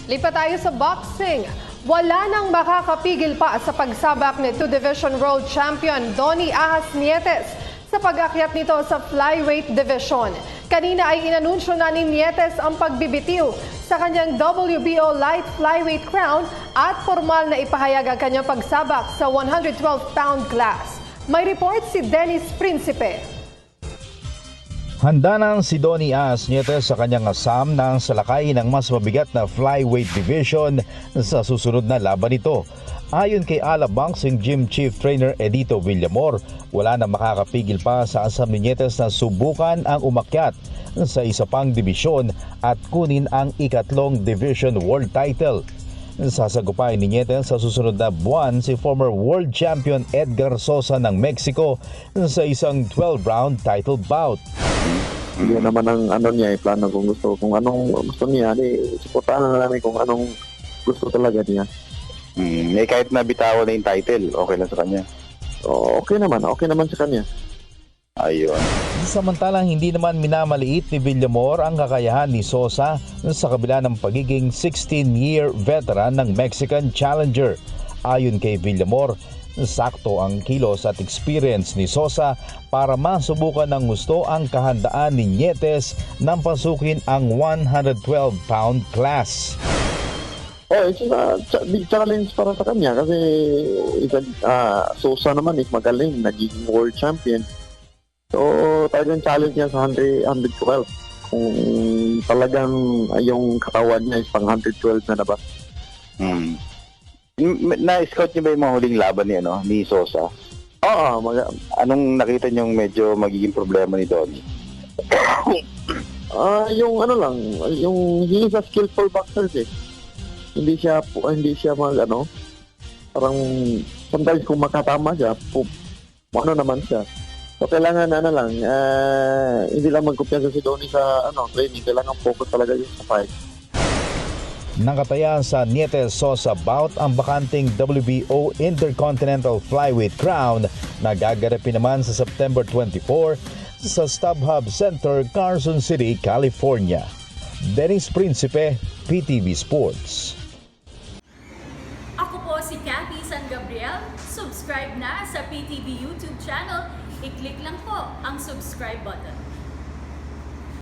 Lipat tayo sa boxing. Wala nang makakapigil pa sa pagsabak ni 2 Division World Champion Donnie Ahas Nietes sa pag-akyat nito sa flyweight division. Kanina ay inanunsyo na ni Nietes ang pagbibitiw sa kanyang WBO light flyweight crown at formal na ipahayag ang kanyang pagsabak sa 112-pound class. May report si Dennis Principe. Handa na si Donnie Ahas Nietes sa kanyang asam ng salakay ng mas mabigat na flyweight division sa susunod na laban nito. Ayon kay Ala Boxing Gym Chief Trainer Edito Villamor, wala na makakapigil pa sa asam ni Nietes na subukan ang umakyat sa isa pang dibisyon at kunin ang ikatlong division world title. Sasagupay ni Nietes sa susunod na buwan si former world champion Edgar Sosa ng Mexico sa isang 12-round title bout. Yun naman ang niya, plano kung anong gusto niya, suportahan na namin kung anong gusto talaga niya. Kahit na bitawan na yung title, okay lang sa kanya. Okay naman sa kanya. Ayun. Samantalang hindi naman minamaliit ni Villamor ang kakayahan ni Sosa sa kabila ng pagiging 16-year veteran ng Mexican Challenger. Ayon kay Villamor, sakto ang kilos at experience ni Sosa para masubukan ng gusto ang kahandaan ni Nietes nang pasukin ang 112-pound class. It's a big challenge para sa kanya kasi Sosa naman is magaling, naging world champion. So talagang challenge niya sa 112. Kung talagang yung katawan niya is pang 112 na ba? Na-scout niyo ba yung mga huling laban ni Sosa? Oo. Anong nakita niyong medyo magiging problema ni Donnie? Yung yung he is a skillful boxer eh. Hindi siya parang sometimes kung makatama siya, naman siya. So kailangan hindi lang magkumpiyansa si Donnie sa training, kailangan focus talaga yung sa fight. Nakataya sa Nietes-Sosa bout ang bakanting WBO Intercontinental Flyweight Crown na gaganapin naman sa September 24 sa StubHub Center, Carson City, California. Dennis Principe, PTV Sports. Ako po si Cathy San Gabriel. Subscribe na sa PTV YouTube channel. I-click lang po ang subscribe button.